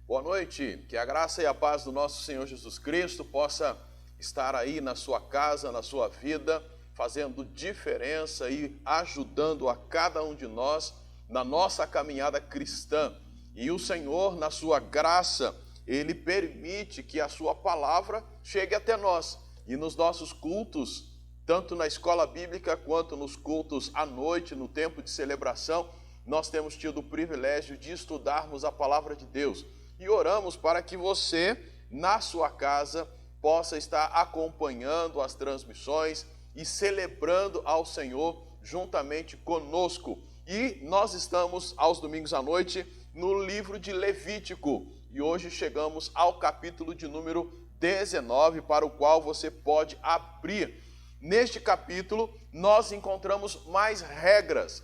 Boa noite, que a graça e a paz do nosso Senhor Jesus Cristo possa estar aí na sua casa, na sua vida, fazendo diferença e ajudando a cada um de nós na nossa caminhada cristã. E o Senhor, na sua graça, Ele permite que a sua palavra chegue até nós. E nos nossos cultos, tanto na escola bíblica quanto nos cultos à noite, no tempo de celebração, nós temos tido o privilégio de estudarmos a palavra de Deus. E oramos para que você, na sua casa, possa estar acompanhando as transmissões e celebrando ao Senhor juntamente conosco. E nós estamos, aos domingos à noite, no livro de Levítico. E hoje chegamos ao capítulo de número 19, para o qual você pode abrir. Neste capítulo, nós encontramos mais regras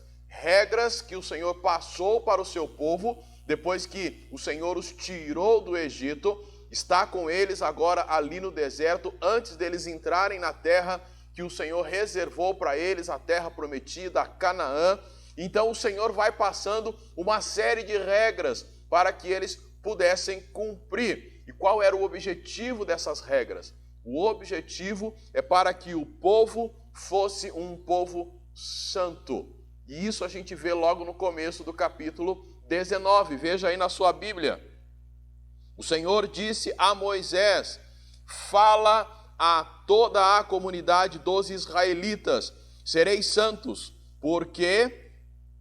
que o Senhor passou para o seu povo, depois que o Senhor os tirou do Egito, está com eles agora ali no deserto, antes deles entrarem na terra que o Senhor reservou para eles, a terra prometida, a Canaã. Então o Senhor vai passando uma série de regras para que eles pudessem cumprir. E qual era o objetivo dessas regras? O objetivo é para que o povo fosse um povo santo. E isso a gente vê logo no começo do capítulo 19, veja aí na sua Bíblia. O Senhor disse a Moisés: fala a toda a comunidade dos israelitas, sereis santos, porque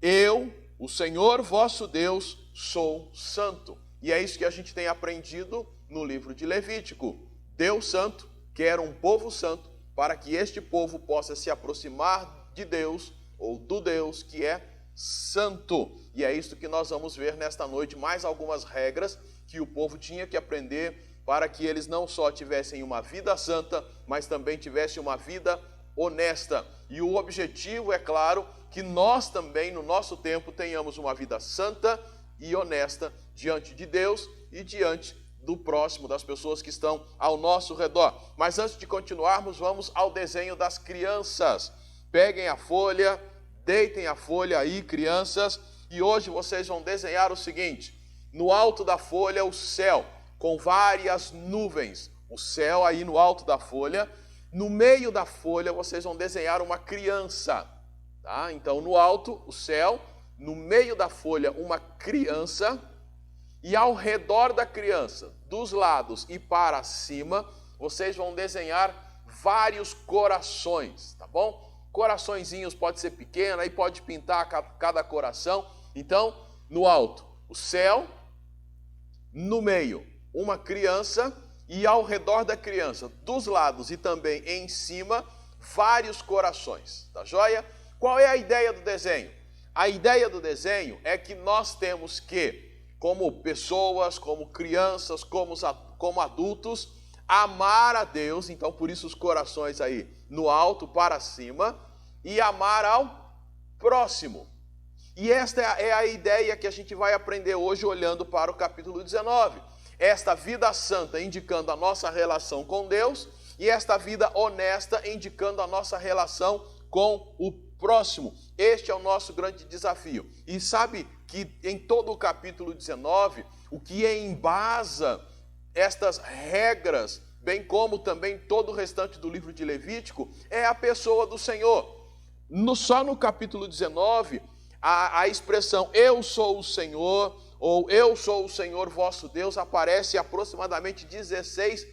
eu, o Senhor vosso Deus, sou santo. E é isso que a gente tem aprendido no livro de Levítico. Deus santo quer um povo santo, para que este povo possa se aproximar de Deus, ou do Deus que é santo. E é isso que nós vamos ver nesta noite, mais algumas regras que o povo tinha que aprender para que eles não só tivessem uma vida santa, mas também tivessem uma vida honesta. E o objetivo, é claro, que nós também, no nosso tempo, tenhamos uma vida santa e honesta diante de Deus e diante do próximo, das pessoas que estão ao nosso redor. Mas antes de continuarmos, vamos ao desenho das crianças. Peguem a folha, deitem a folha aí, crianças, e hoje vocês vão desenhar o seguinte: no alto da folha, o céu, com várias nuvens. O céu aí no alto da folha. No meio da folha, vocês vão desenhar uma criança. Tá? Então, no alto, o céu. No meio da folha, uma criança. E ao redor da criança, dos lados e para cima, vocês vão desenhar vários corações, tá bom? Coraçõezinhos, pode ser pequeno, aí pode pintar cada coração. Então, no alto, o céu, no meio, uma criança, e ao redor da criança, dos lados e também em cima, vários corações, tá joia? Qual é a ideia do desenho? A ideia do desenho é que nós temos que, como pessoas, como crianças, como adultos, amar a Deus. Então por isso os corações aí no alto para cima, e amar ao próximo. E esta é a ideia que a gente vai aprender hoje olhando para o capítulo 19. Esta vida santa indicando a nossa relação com Deus, e esta vida honesta indicando a nossa relação com o próximo. Este é o nosso grande desafio. E sabe que em todo o capítulo 19, o que embasa estas regras, bem como também todo o restante do livro de Levítico, é a pessoa do Senhor. Só no capítulo 19, a expressão eu sou o Senhor, ou eu sou o Senhor vosso Deus, aparece aproximadamente 16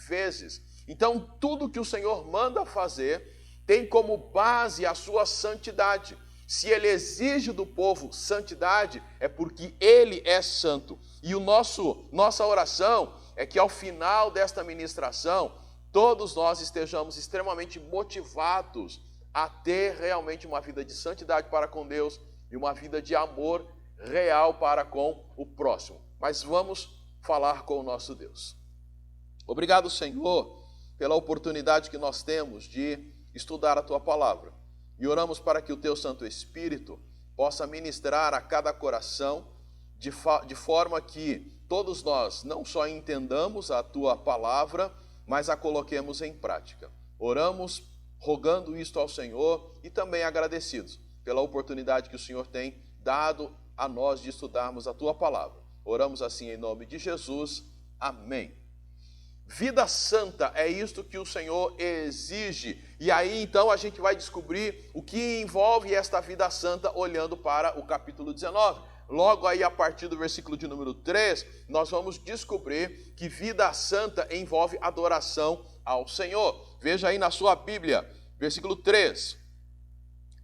vezes. Então, tudo que o Senhor manda fazer tem como base a sua santidade. Se Ele exige do povo santidade, é porque Ele é santo. E nossa oração é que ao final desta ministração, todos nós estejamos extremamente motivados a ter realmente uma vida de santidade para com Deus e uma vida de amor real para com o próximo. Mas vamos falar com o nosso Deus. Obrigado, Senhor, pela oportunidade que nós temos de estudar a Tua palavra. E oramos para que o Teu Santo Espírito possa ministrar a cada coração de forma que todos nós não só entendamos a Tua palavra, mas a coloquemos em prática. Oramos rogando isto ao Senhor e também agradecidos pela oportunidade que o Senhor tem dado a nós de estudarmos a Tua palavra. Oramos assim em nome de Jesus. Amém. Vida santa é isto que o Senhor exige. E aí então a gente vai descobrir o que envolve esta vida santa olhando para o capítulo 19. Logo aí a partir do versículo de número 3, nós vamos descobrir que vida santa envolve adoração ao Senhor. Veja aí na sua Bíblia, versículo 3.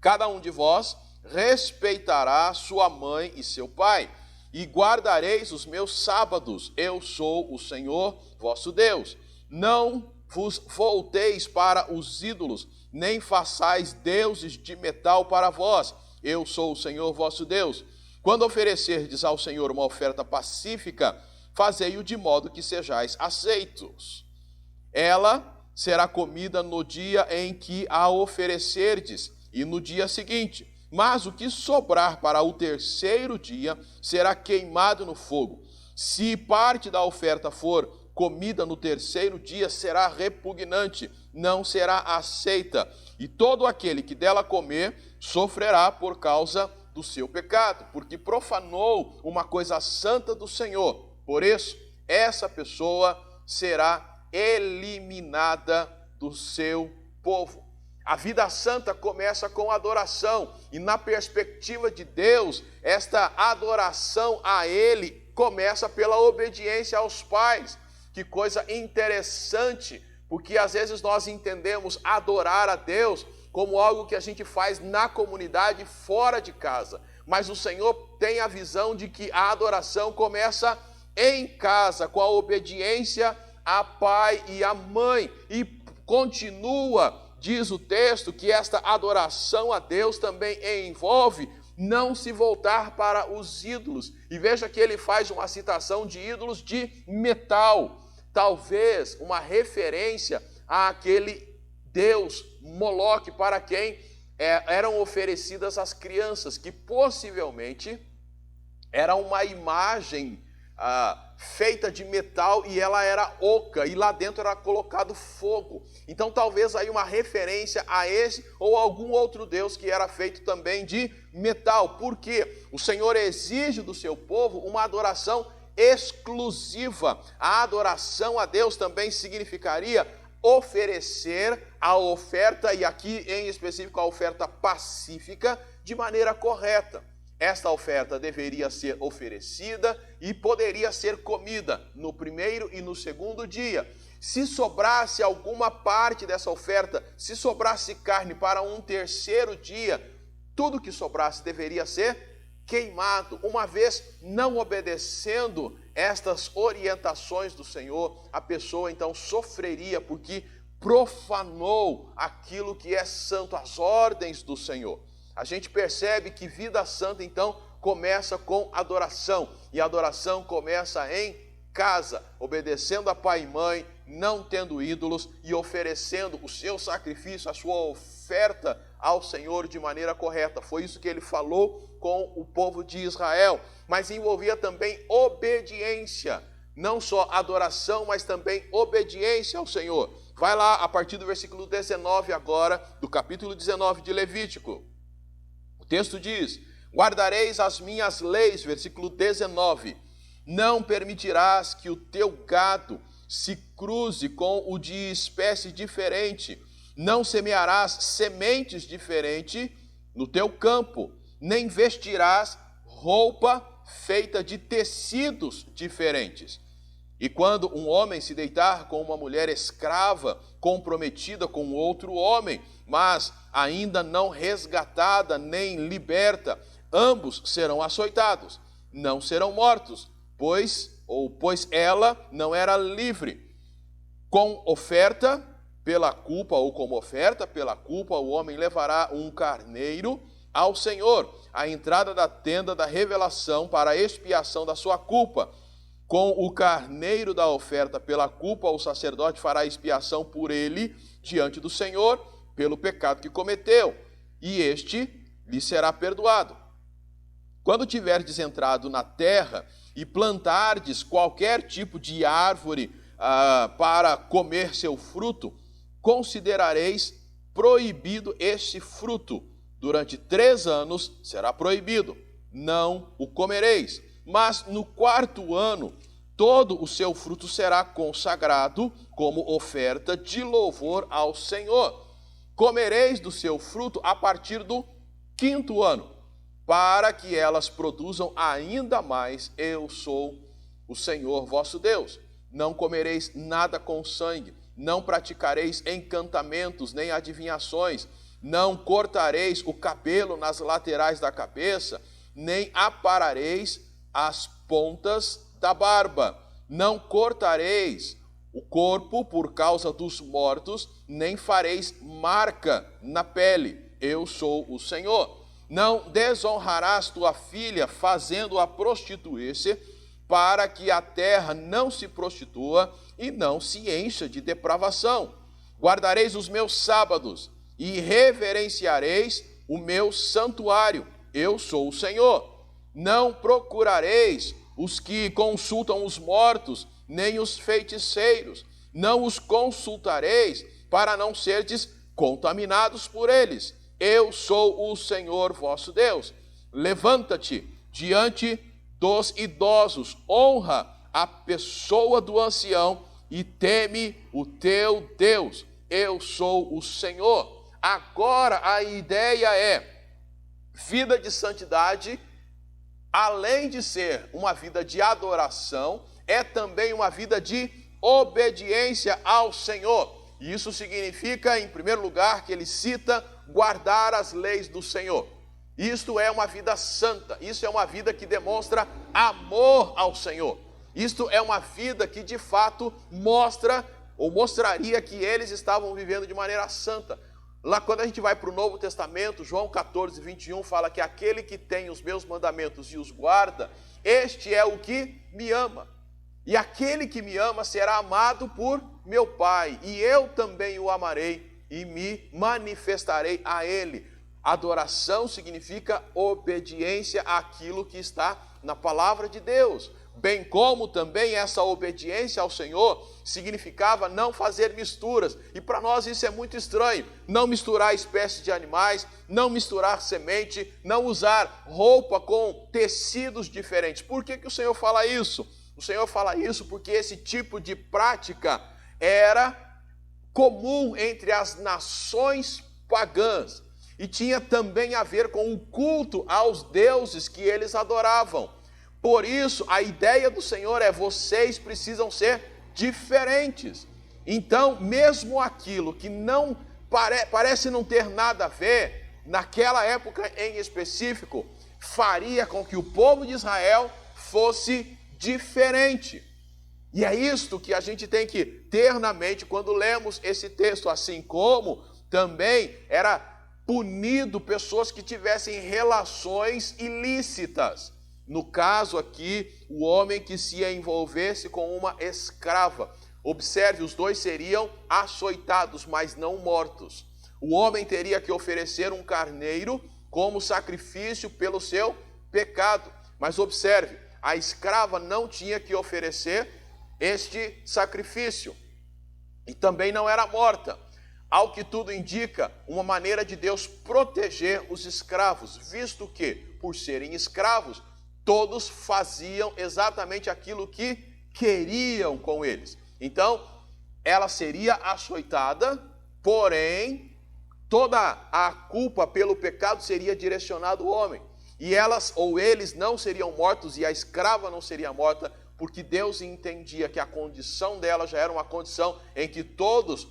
Cada um de vós respeitará sua mãe e seu pai, e guardareis os meus sábados. Eu sou o Senhor vosso Deus. Não vos volteis para os ídolos, nem façais deuses de metal para vós. Eu sou o Senhor vosso Deus. Quando oferecerdes ao Senhor uma oferta pacífica, fazei-o de modo que sejais aceitos. Ela será comida no dia em que a oferecerdes, e no dia seguinte. Mas o que sobrar para o terceiro dia será queimado no fogo. Se parte da oferta for comida no terceiro dia, será repugnante, não será aceita. E todo aquele que dela comer sofrerá por causa do seu pecado, porque profanou uma coisa santa do Senhor. Por isso, essa pessoa será eliminada do seu povo. A vida santa começa com adoração, e na perspectiva de Deus, esta adoração a Ele começa pela obediência aos pais. Que coisa interessante, porque às vezes nós entendemos adorar a Deus como algo que a gente faz na comunidade, fora de casa. Mas o Senhor tem a visão de que a adoração começa em casa, com a obediência a pai e a mãe. E continua, diz o texto, que esta adoração a Deus também envolve não se voltar para os ídolos. E veja que ele faz uma citação de ídolos de metal. Talvez uma referência àquele Deus Moloque para quem eram oferecidas as crianças, que possivelmente era uma imagem feita de metal e ela era oca, e lá dentro era colocado fogo. Então talvez aí uma referência a esse ou algum outro Deus que era feito também de metal, porque o Senhor exige do seu povo uma adoração exclusiva. A adoração a Deus também significaria oferecer a oferta, e aqui em específico a oferta pacífica, de maneira correta. Esta oferta deveria ser oferecida e poderia ser comida no primeiro e no segundo dia. Se sobrasse alguma parte dessa oferta, se sobrasse carne para um terceiro dia, tudo que sobrasse deveria ser queimado. Uma vez não obedecendo estas orientações do Senhor, a pessoa então sofreria, porque profanou aquilo que é santo, as ordens do Senhor. A gente percebe que vida santa então começa com adoração, e a adoração começa em casa, obedecendo a pai e mãe, não tendo ídolos e oferecendo o seu sacrifício, a sua oferta ao Senhor de maneira correta. Foi isso que ele falou com o povo de Israel, mas envolvia também obediência, não só adoração, mas também obediência ao Senhor. Vai lá a partir do versículo 19 agora, do capítulo 19 de Levítico. O texto diz: guardareis as minhas leis, versículo 19, não permitirás que o teu gado se cruze com o de espécie diferente, não semearás sementes diferentes no teu campo, nem vestirás roupa feita de tecidos diferentes. E quando um homem se deitar com uma mulher escrava, comprometida com outro homem, mas ainda não resgatada nem liberta, ambos serão açoitados, não serão mortos, pois ela não era livre. Com oferta pela culpa, ou como oferta pela culpa, o homem levará um carneiro ao Senhor, à entrada da tenda da revelação, para a expiação da sua culpa. Com o carneiro da oferta pela culpa, o sacerdote fará expiação por ele diante do Senhor, pelo pecado que cometeu, e este lhe será perdoado. Quando tiverdes entrado na terra e plantardes qualquer tipo de árvore para comer seu fruto, considerareis proibido este fruto. Durante 3 anos será proibido, não o comereis. Mas no 4º ano, todo o seu fruto será consagrado como oferta de louvor ao Senhor. Comereis do seu fruto a partir do 5º ano, para que elas produzam ainda mais. Eu sou o Senhor vosso Deus. Não comereis nada com sangue, não praticareis encantamentos nem adivinhações, não cortareis o cabelo nas laterais da cabeça, nem aparareis as pontas da barba, não cortareis o corpo por causa dos mortos, nem fareis marca na pele. Eu sou o Senhor. Não desonrarás tua filha fazendo-a prostituir-se, para que a terra não se prostitua e não se encha de depravação. Guardareis os meus sábados e reverenciareis o meu santuário. Eu sou o Senhor. Não procurareis os que consultam os mortos, nem os feiticeiros. Não os consultareis, para não serdes contaminados por eles. Eu sou o Senhor vosso Deus. Levanta-te diante dos idosos, honra a pessoa do ancião e teme o teu Deus. Eu sou o Senhor. Agora a ideia é vida de santidade, além de ser uma vida de adoração, é também uma vida de obediência ao Senhor. E isso significa, em primeiro lugar, que ele cita guardar as leis do Senhor. Isto é uma vida santa, isso é uma vida que demonstra amor ao Senhor. Isto é uma vida que de fato mostra ou mostraria que eles estavam vivendo de maneira santa. Lá quando a gente vai para o Novo Testamento, João 14, 21 fala que aquele que tem os meus mandamentos e os guarda, este é o que me ama. E aquele que me ama será amado por meu Pai, e eu também o amarei e me manifestarei a ele. Adoração significa obediência àquilo que está na palavra de Deus, bem como também essa obediência ao Senhor significava não fazer misturas, e para nós isso é muito estranho, não misturar espécies de animais, não misturar semente, não usar roupa com tecidos diferentes. Por que o Senhor fala isso? O Senhor fala isso porque esse tipo de prática era comum entre as nações pagãs e tinha também a ver com o culto aos deuses que eles adoravam. Por isso, a ideia do Senhor é: vocês precisam ser diferentes. Então, mesmo aquilo que não parece não ter nada a ver, naquela época em específico, faria com que o povo de Israel fosse diferente. E é isto que a gente tem que ter na mente quando lemos esse texto, assim como também era punido pessoas que tivessem relações ilícitas. No caso aqui, o homem que se envolvesse com uma escrava. Observe, os dois seriam açoitados, mas não mortos. O homem teria que oferecer um carneiro como sacrifício pelo seu pecado. Mas observe, a escrava não tinha que oferecer este sacrifício. E também não era morta. Ao que tudo indica, uma maneira de Deus proteger os escravos, visto que, por serem escravos, todos faziam exatamente aquilo que queriam com eles. Então, ela seria açoitada, porém, toda a culpa pelo pecado seria direcionada ao homem. E elas ou eles não seriam mortos e a escrava não seria morta, porque Deus entendia que a condição dela já era uma condição em que todos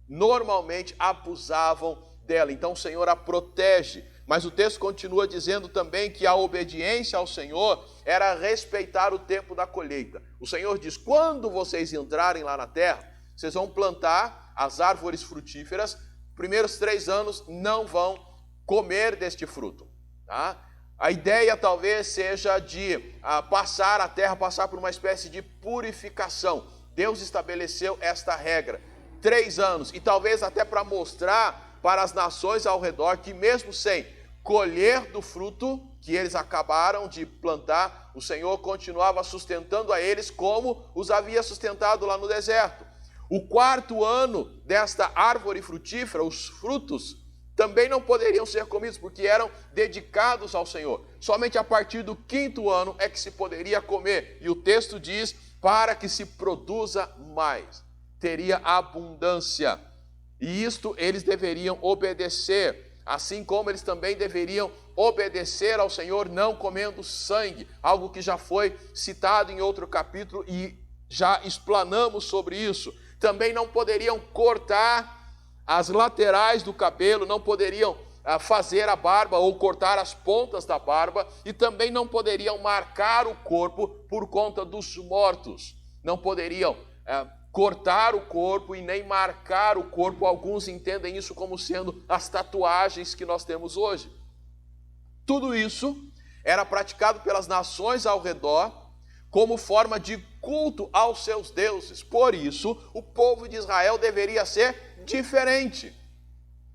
normalmente abusavam dela. Então o Senhor a protege. Mas o texto continua dizendo também que a obediência ao Senhor era respeitar o tempo da colheita. O Senhor diz: quando vocês entrarem lá na terra, vocês vão plantar as árvores frutíferas, primeiros 3 anos não vão comer deste fruto. Tá? A ideia talvez seja de a terra passar por uma espécie de purificação. Deus estabeleceu esta regra, 3 anos, e talvez até para mostrar para as nações ao redor que mesmo sem colher do fruto que eles acabaram de plantar, o Senhor continuava sustentando a eles como os havia sustentado lá no deserto. O 4º ano desta árvore frutífera, os frutos também não poderiam ser comidos, porque eram dedicados ao Senhor. Somente a partir do 5º ano é que se poderia comer. E o texto diz, para que se produza mais, teria abundância. E isto eles deveriam obedecer, assim como eles também deveriam obedecer ao Senhor não comendo sangue, algo que já foi citado em outro capítulo e já explanamos sobre isso. Também não poderiam cortar as laterais do cabelo, não poderiam fazer a barba ou cortar as pontas da barba, e também não poderiam marcar o corpo por conta dos mortos. Não poderiam cortar o corpo e nem marcar o corpo. Alguns entendem isso como sendo as tatuagens que nós temos hoje. Tudo isso era praticado pelas nações ao redor como forma de culto aos seus deuses. Por isso, o povo de Israel deveria ser diferente.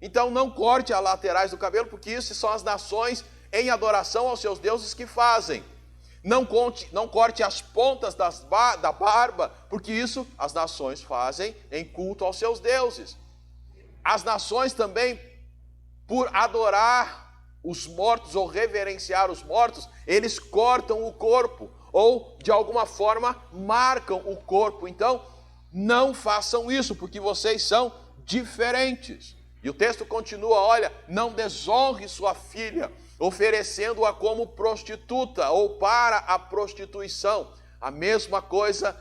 Então não corte as laterais do cabelo, porque isso são as nações em adoração aos seus deuses que fazem. Não corte as pontas da barba, porque isso as nações fazem em culto aos seus deuses. As nações também, por adorar os mortos ou reverenciar os mortos, eles cortam o corpo ou de alguma forma marcam o corpo. Então não façam isso, porque vocês são diferentes. E o texto continua, olha, não desonre sua filha, oferecendo-a como prostituta ou para a prostituição. A mesma coisa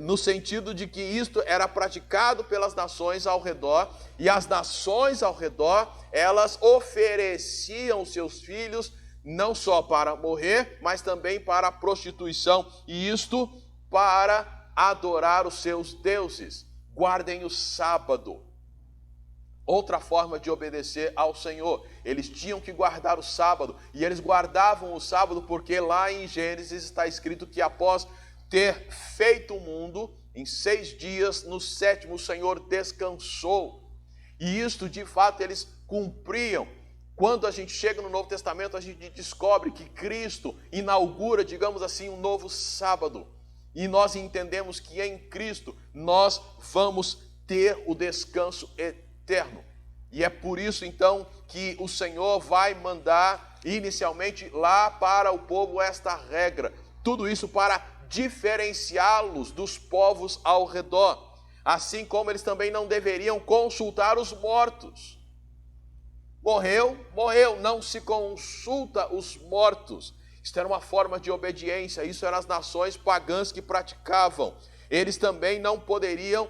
no sentido de que isto era praticado pelas nações ao redor, e as nações ao redor, elas ofereciam seus filhos não só para morrer, mas também para a prostituição, e isto para adorar os seus deuses. Guardem o sábado. Outra forma de obedecer ao Senhor, eles tinham que guardar o sábado, e eles guardavam o sábado porque lá em Gênesis está escrito que após ter feito o mundo, em 6 dias, no 7º o Senhor descansou, e isto de fato eles cumpriam. Quando a gente chega no Novo Testamento, a gente descobre que Cristo inaugura, digamos assim, um novo sábado, e nós entendemos que em Cristo nós vamos ter o descanso eterno. E é por isso então que o Senhor vai mandar inicialmente lá para o povo esta regra. Tudo isso para diferenciá-los dos povos ao redor. Assim como eles também não deveriam consultar os mortos. Morreu, não se consulta os mortos. Isto era uma forma de obediência, isso eram as nações pagãs que praticavam. Eles também não poderiam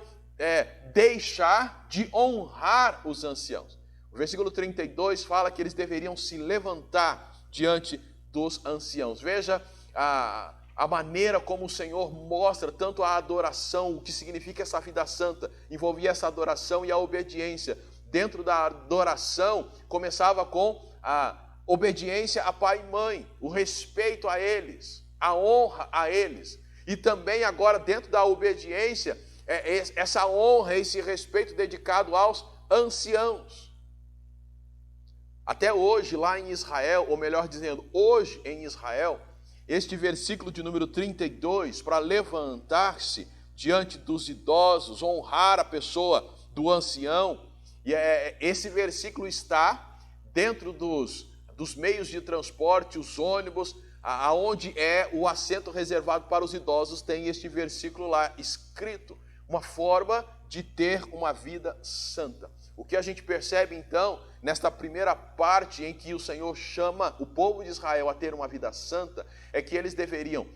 deixar de honrar os anciãos. O versículo 32 fala que eles deveriam se levantar diante dos anciãos. Veja a maneira como o Senhor mostra tanto a adoração, o que significa essa vida santa, envolvia essa adoração e a obediência. Dentro da adoração, começava com a obediência a pai e mãe, o respeito a eles, a honra a eles. E também agora, dentro da obediência, essa honra, esse respeito dedicado aos anciãos. Até hoje, lá em Israel, ou melhor dizendo, hoje em Israel, este versículo de número 32, para levantar-se diante dos idosos, honrar a pessoa do ancião, e esse versículo está dentro dos meios de transporte, os ônibus, aonde é o assento reservado para os idosos, tem este versículo lá escrito, uma forma de ter uma vida santa. O que a gente percebe então, nesta primeira parte em que o Senhor chama o povo de Israel a ter uma vida santa, é que eles deveriam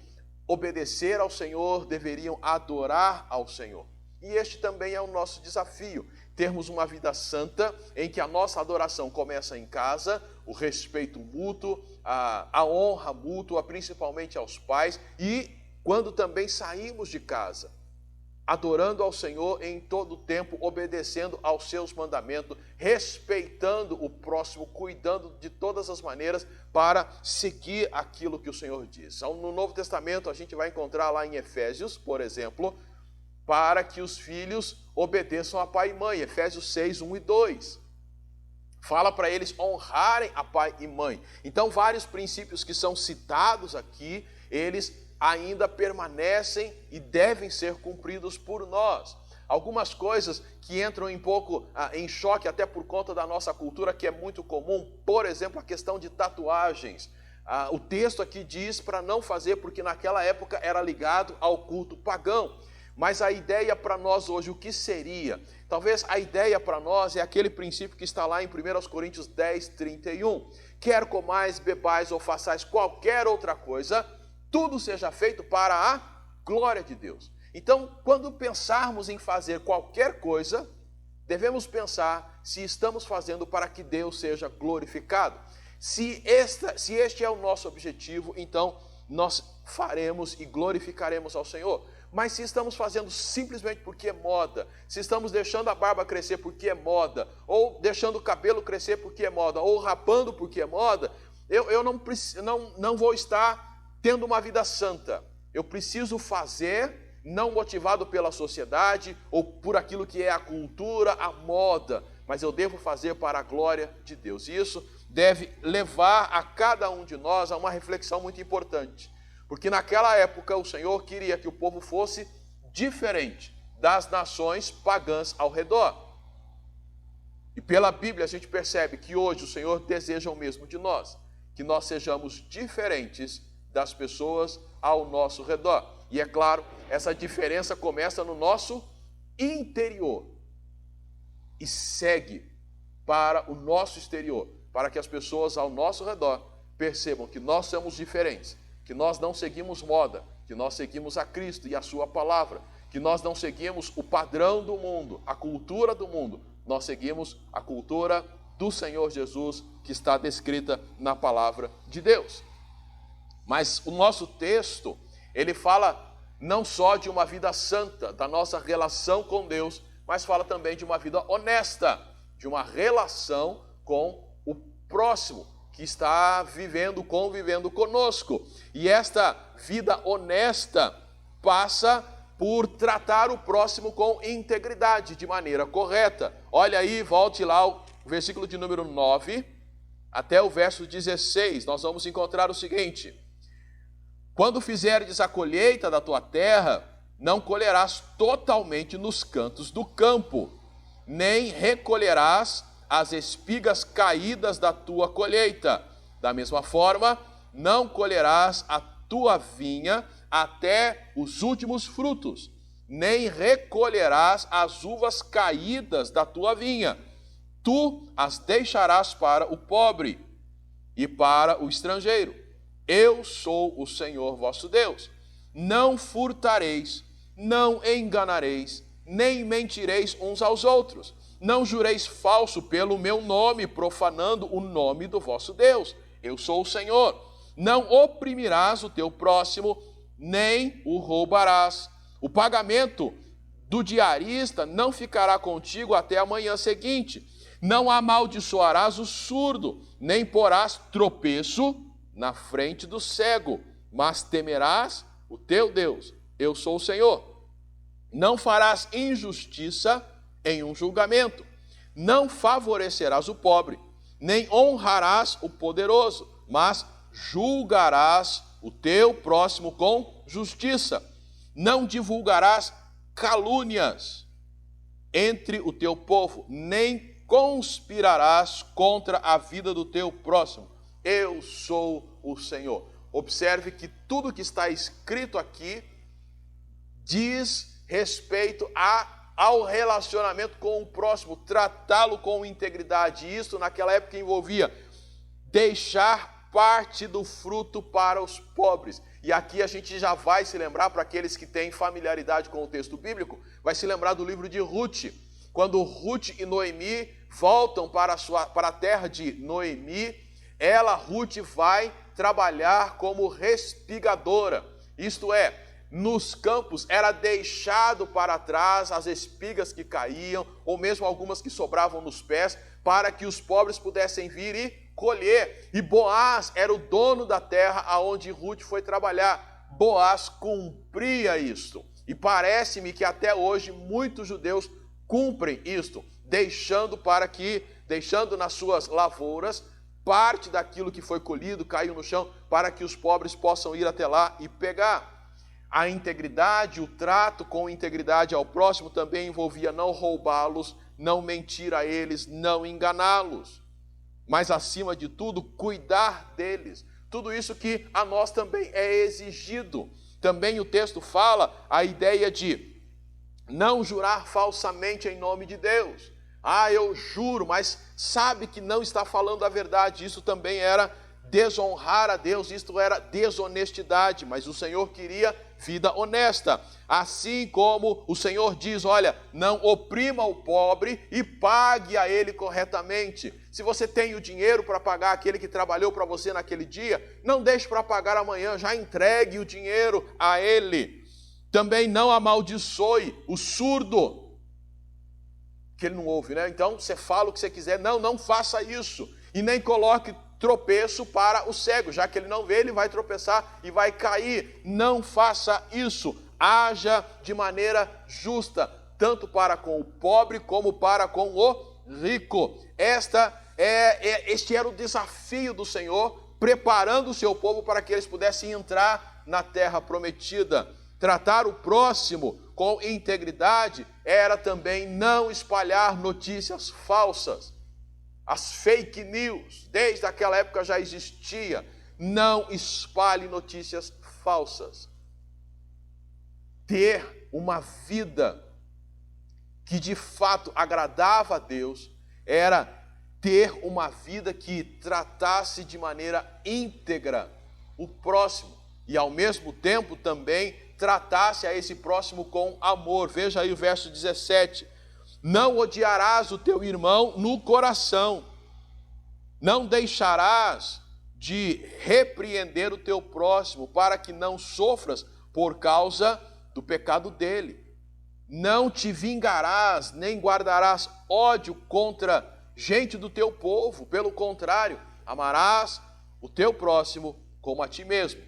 obedecer ao Senhor, deveriam adorar ao Senhor. E este também é o nosso desafio, termos uma vida santa, em que a nossa adoração começa em casa, o respeito mútuo, a honra mútua, principalmente aos pais, e quando também saímos de casa, adorando ao Senhor em todo o tempo, obedecendo aos seus mandamentos, respeitando o próximo, cuidando de todas as maneiras para seguir aquilo que o Senhor diz. No Novo Testamento a gente vai encontrar lá em Efésios, por exemplo, para que os filhos obedeçam a pai e mãe, Efésios 6, 1 e 2. Fala para eles honrarem a pai e mãe. Então, vários princípios que são citados aqui, eles ainda permanecem e devem ser cumpridos por nós. algumas coisas que entram um pouco em choque, até por conta da nossa cultura, que é muito comum. Por exemplo, a questão de tatuagens. O texto aqui diz para não fazer, porque naquela época era ligado ao culto pagão. Mas a ideia para nós hoje, o que seria? Talvez a ideia para nós é aquele princípio que está lá em 1 Coríntios 10, 31. Quer comais, bebais ou façais qualquer outra coisa, tudo seja feito para a glória de Deus. Então, quando pensarmos em fazer qualquer coisa, devemos pensar se estamos fazendo para que Deus seja glorificado. Se este é o nosso objetivo, então nós faremos e glorificaremos ao Senhor. Mas se estamos fazendo simplesmente porque é moda, se estamos deixando a barba crescer porque é moda, ou deixando o cabelo crescer porque é moda, ou rapando porque é moda, eu não vou estar tendo uma vida santa. Eu preciso fazer, não motivado pela sociedade ou por aquilo que é a cultura, a moda, mas eu devo fazer para a glória de Deus. E isso deve levar a cada um de nós a uma reflexão muito importante. Porque naquela época o Senhor queria que o povo fosse diferente das nações pagãs ao redor. E pela Bíblia a gente percebe que hoje o Senhor deseja o mesmo de nós, que nós sejamos diferentes das pessoas ao nosso redor. E é claro, essa diferença começa no nosso interior e segue para o nosso exterior, para que as pessoas ao nosso redor percebam que nós somos diferentes, que nós não seguimos moda, que nós seguimos a Cristo e a sua palavra, que nós não seguimos o padrão do mundo, a cultura do mundo, nós seguimos a cultura do Senhor Jesus, que está descrita na palavra de Deus. Mas o nosso texto, ele fala não só de uma vida santa, da nossa relação com Deus, mas fala também de uma vida honesta, de uma relação com o próximo, que está convivendo conosco. E esta vida honesta passa por tratar o próximo com integridade, de maneira correta. Olha aí, volte lá ao versículo de número 9, até o verso 16, nós vamos encontrar o seguinte: quando fizerdes a colheita da tua terra, não colherás totalmente nos cantos do campo, nem recolherás as espigas caídas da tua colheita. Da mesma forma, não colherás a tua vinha até os últimos frutos, nem recolherás as uvas caídas da tua vinha. Tu as deixarás para o pobre e para o estrangeiro. Eu sou o Senhor vosso Deus. Não furtareis, não enganareis, nem mentireis uns aos outros. Não jureis falso pelo meu nome, profanando o nome do vosso Deus. Eu sou o Senhor. Não oprimirás o teu próximo, nem o roubarás. O pagamento do diarista não ficará contigo até a manhã seguinte. Não amaldiçoarás o surdo, nem porás tropeço na frente do cego, mas temerás o teu Deus. Eu sou o Senhor. Não farás injustiça em um julgamento, não favorecerás o pobre, nem honrarás o poderoso, mas julgarás o teu próximo com justiça. Não divulgarás calúnias entre o teu povo, nem conspirarás contra a vida do teu próximo. Eu sou o Senhor. Observe que tudo que está escrito aqui diz respeito ao relacionamento com o próximo, tratá-lo com integridade. Isso naquela época envolvia deixar parte do fruto para os pobres. E aqui a gente já vai se lembrar, para aqueles que têm familiaridade com o texto bíblico, vai se lembrar do livro de Ruth. Quando Ruth e Noemi voltam para a terra de Noemi, Ruth, vai trabalhar como respigadora. Isto é, nos campos era deixado para trás as espigas que caíam, ou mesmo algumas que sobravam nos pés, para que os pobres pudessem vir e colher. E Boaz era o dono da terra aonde Ruth foi trabalhar. Boaz cumpria isto. E parece-me que até hoje muitos judeus cumprem isto, deixando nas suas lavouras parte daquilo que foi colhido, caiu no chão, para que os pobres possam ir até lá e pegar. A integridade, o trato com integridade ao próximo também envolvia não roubá-los, não mentir a eles, não enganá-los. Mas, acima de tudo, cuidar deles. Tudo isso que a nós também é exigido. Também o texto fala a ideia de não jurar falsamente em nome de Deus. Eu juro, mas sabe que não está falando a verdade. Isso também era desonrar a Deus, isto era desonestidade, mas o Senhor queria vida honesta. Assim como o Senhor diz, olha, não oprima o pobre e pague a ele corretamente. Se você tem o dinheiro para pagar aquele que trabalhou para você naquele dia, não deixe para pagar amanhã, já entregue o dinheiro a ele. Também não amaldiçoe o surdo, que ele não ouve, né? Então você fala o que você quiser, não faça isso. E nem coloque tropeço para o cego, já que ele não vê, ele vai tropeçar e vai cair. Não faça isso. Haja de maneira justa, tanto para com o pobre como para com o rico. Este era o desafio do Senhor, preparando o seu povo para que eles pudessem entrar na terra prometida. Tratar o próximo com integridade era também não espalhar notícias falsas. As fake news, desde aquela época já existia. Não espalhe notícias falsas. Ter uma vida que de fato agradava a Deus era ter uma vida que tratasse de maneira íntegra o próximo e ao mesmo tempo também tratasse a esse próximo com amor. Veja aí o verso 17. Não odiarás o teu irmão no coração, não deixarás de repreender o teu próximo, para que não sofras por causa do pecado dele. Não te vingarás, nem guardarás ódio contra gente do teu povo. Pelo contrário, amarás o teu próximo como a ti mesmo.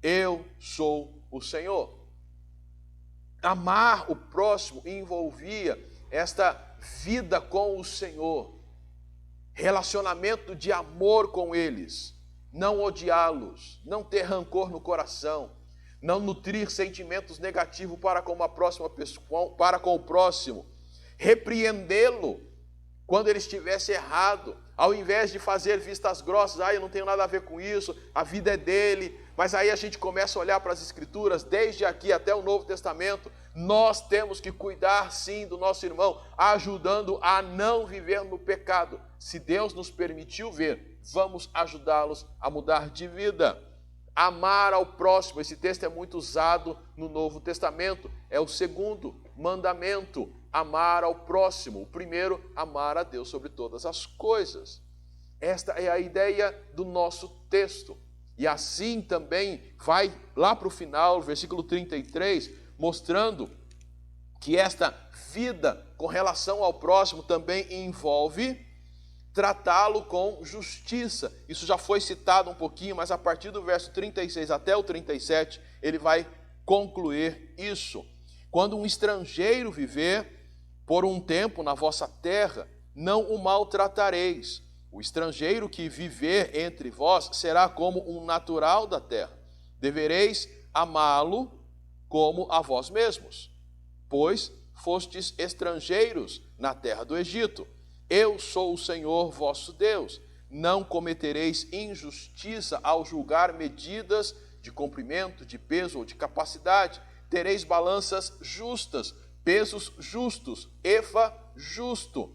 Eu sou o Senhor. Amar o próximo envolvia esta vida com o Senhor, relacionamento de amor com eles, não odiá-los, não ter rancor no coração, não nutrir sentimentos negativos para com uma próxima pessoa, para com o próximo, repreendê-lo quando ele estivesse errado, ao invés de fazer vistas grossas, eu não tenho nada a ver com isso, a vida é dele. Mas aí a gente começa a olhar para as Escrituras, desde aqui até o Novo Testamento, nós temos que cuidar sim do nosso irmão, ajudando a não viver no pecado. Se Deus nos permitiu ver, vamos ajudá-los a mudar de vida. Amar ao próximo, esse texto é muito usado no Novo Testamento, é o segundo mandamento, amar ao próximo. O primeiro, amar a Deus sobre todas as coisas. Esta é a ideia do nosso texto. E assim também vai lá para o final, versículo 33, mostrando que esta vida com relação ao próximo também envolve tratá-lo com justiça. Isso já foi citado um pouquinho, mas a partir do verso 36 até o 37, ele vai concluir isso. Quando um estrangeiro viver por um tempo na vossa terra, não o maltratareis. O estrangeiro que viver entre vós será como um natural da terra. Devereis amá-lo como a vós mesmos, pois fostes estrangeiros na terra do Egito. Eu sou o Senhor vosso Deus. Não cometereis injustiça ao julgar medidas de comprimento, de peso ou de capacidade. Tereis balanças justas, pesos justos, efa justo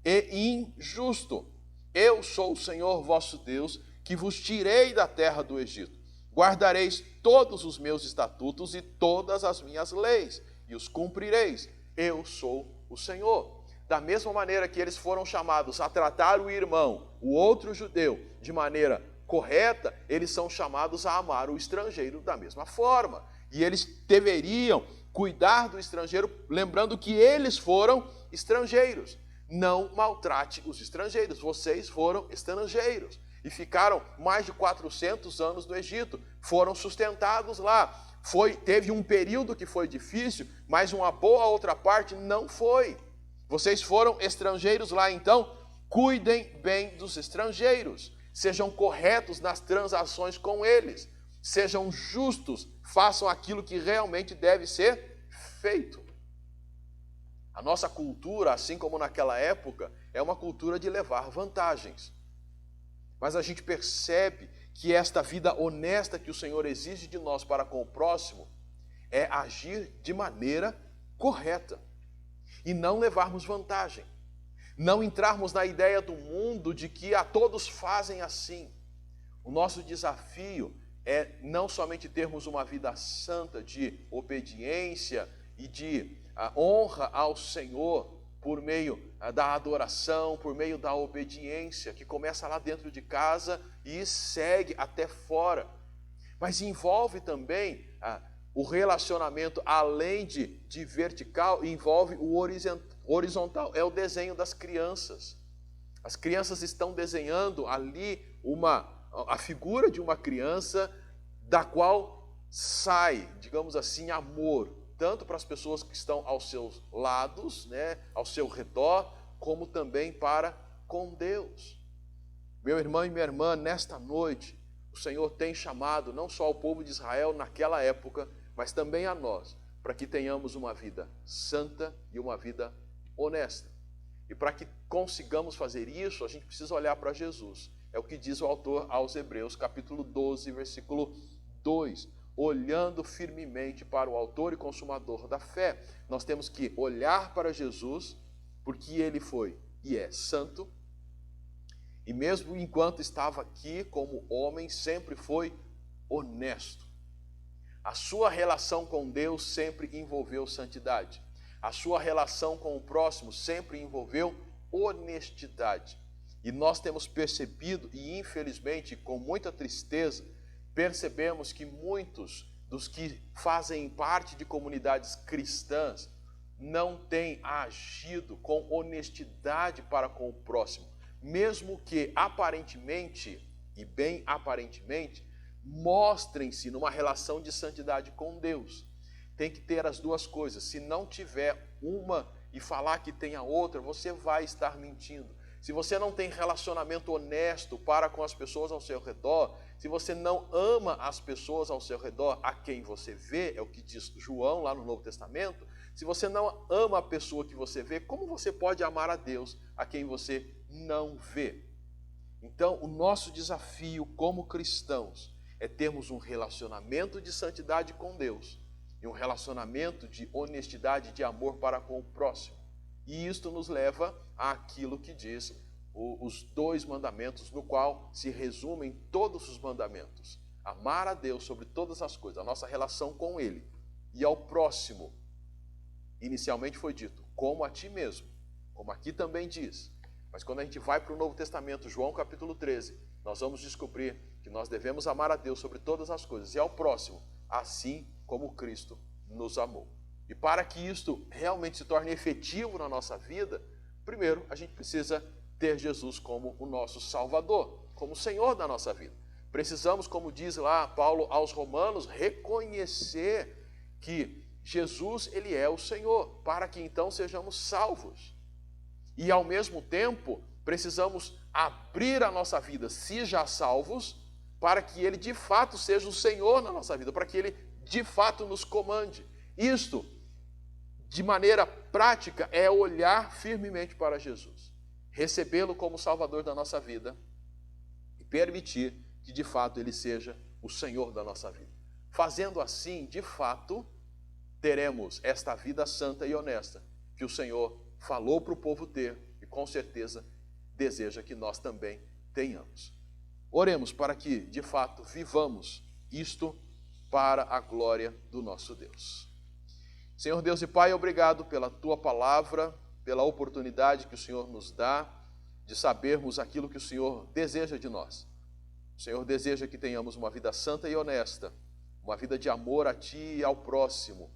e injusto. Eu sou o Senhor vosso Deus, que vos tirei da terra do Egito. Guardareis todos os meus estatutos e todas as minhas leis, e os cumprireis. Eu sou o Senhor. Da mesma maneira que eles foram chamados a tratar o irmão, o outro judeu, de maneira correta, eles são chamados a amar o estrangeiro da mesma forma. E eles deveriam cuidar do estrangeiro, lembrando que eles foram estrangeiros. Não maltrate os estrangeiros, vocês foram estrangeiros e ficaram mais de 400 anos no Egito, foram sustentados lá. Teve um período que foi difícil, mas uma boa outra parte não foi. Vocês foram estrangeiros lá, então cuidem bem dos estrangeiros, sejam corretos nas transações com eles. sejam justos, façam aquilo que realmente deve ser feito. A nossa cultura, assim como naquela época, é uma cultura de levar vantagens. Mas a gente percebe que esta vida honesta que o Senhor exige de nós para com o próximo é agir de maneira correta e não levarmos vantagem. Não entrarmos na ideia do mundo de que a todos fazem assim. O nosso desafio é não somente termos uma vida santa de obediência e de honra ao Senhor por meio da adoração, por meio da obediência, que começa lá dentro de casa e segue até fora. Mas envolve também o relacionamento, além de vertical, envolve o horizontal, é o desenho das crianças. As crianças estão desenhando ali a figura de uma criança da qual sai, digamos assim, amor, tanto para as pessoas que estão aos seus lados, né, ao seu redor, como também para com Deus. Meu irmão e minha irmã, nesta noite, o Senhor tem chamado não só ao povo de Israel naquela época, mas também a nós, para que tenhamos uma vida santa e uma vida honesta. E para que consigamos fazer isso, a gente precisa olhar para Jesus. É o que diz o autor aos Hebreus, capítulo 12, versículo 2. Olhando firmemente para o autor e consumador da fé. Nós temos que olhar para Jesus, porque ele foi e é santo. E mesmo enquanto estava aqui como homem, sempre foi honesto. A sua relação com Deus sempre envolveu santidade. A sua relação com o próximo sempre envolveu honestidade. E nós temos percebido, e infelizmente com muita tristeza, percebemos que muitos dos que fazem parte de comunidades cristãs não têm agido com honestidade para com o próximo, mesmo que aparentemente, e bem aparentemente, mostrem-se numa relação de santidade com Deus. Tem que ter as duas coisas. Se não tiver uma e falar que tem a outra, você vai estar mentindo. Se você não tem relacionamento honesto para com as pessoas ao seu redor, se você não ama as pessoas ao seu redor, a quem você vê, é o que diz João lá no Novo Testamento, se você não ama a pessoa que você vê, como você pode amar a Deus a quem você não vê? Então, o nosso desafio como cristãos é termos um relacionamento de santidade com Deus e um relacionamento de honestidade, de amor para com o próximo. E isto nos leva àquilo que diz os 2 mandamentos, no qual se resumem todos os mandamentos. Amar a Deus sobre todas as coisas, a nossa relação com Ele, e ao próximo. Inicialmente foi dito, como a ti mesmo, como aqui também diz. Mas quando a gente vai para o Novo Testamento, João capítulo 13, nós vamos descobrir que nós devemos amar a Deus sobre todas as coisas, e ao próximo, assim como Cristo nos amou. E para que isto realmente se torne efetivo na nossa vida, primeiro a gente precisa ter Jesus como o nosso Salvador, como o Senhor da nossa vida. Precisamos, como diz lá Paulo aos Romanos, reconhecer que Jesus, ele é o Senhor, para que então sejamos salvos. E ao mesmo tempo, precisamos abrir a nossa vida, se já salvos, para que ele de fato seja o Senhor na nossa vida, para que ele de fato nos comande. Isto, de maneira prática, é olhar firmemente para Jesus, recebê-lo como Salvador da nossa vida e permitir que de fato ele seja o Senhor da nossa vida. Fazendo assim, de fato, teremos esta vida santa e honesta que o Senhor falou para o povo ter e com certeza deseja que nós também tenhamos. Oremos para que, de fato, vivamos isto para a glória do nosso Deus. Senhor Deus e Pai, obrigado pela Tua palavra, pela oportunidade que o Senhor nos dá de sabermos aquilo que o Senhor deseja de nós. O Senhor deseja que tenhamos uma vida santa e honesta, uma vida de amor a Ti e ao próximo,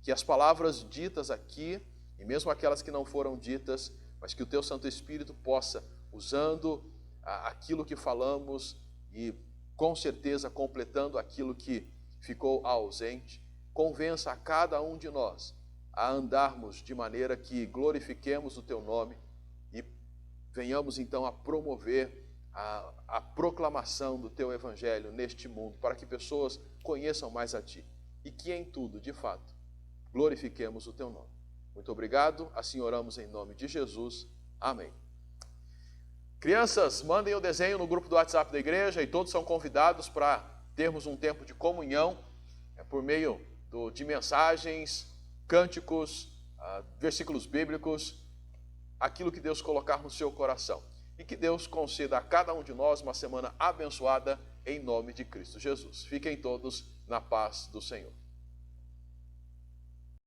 que as palavras ditas aqui, e mesmo aquelas que não foram ditas, mas que o Teu Santo Espírito possa, usando aquilo que falamos e com certeza completando aquilo que ficou ausente, convença a cada um de nós a andarmos de maneira que glorifiquemos o Teu nome e venhamos então a promover a proclamação do Teu Evangelho neste mundo, para que pessoas conheçam mais a Ti e que em tudo, de fato, glorifiquemos o Teu nome. Muito obrigado, assim oramos em nome de Jesus. Amém. Crianças, mandem o desenho no grupo do WhatsApp da igreja e todos são convidados para termos um tempo de comunhão por meio de mensagens, cânticos, versículos bíblicos, aquilo que Deus colocar no seu coração. E que Deus conceda a cada um de nós uma semana abençoada em nome de Cristo Jesus. Fiquem todos na paz do Senhor.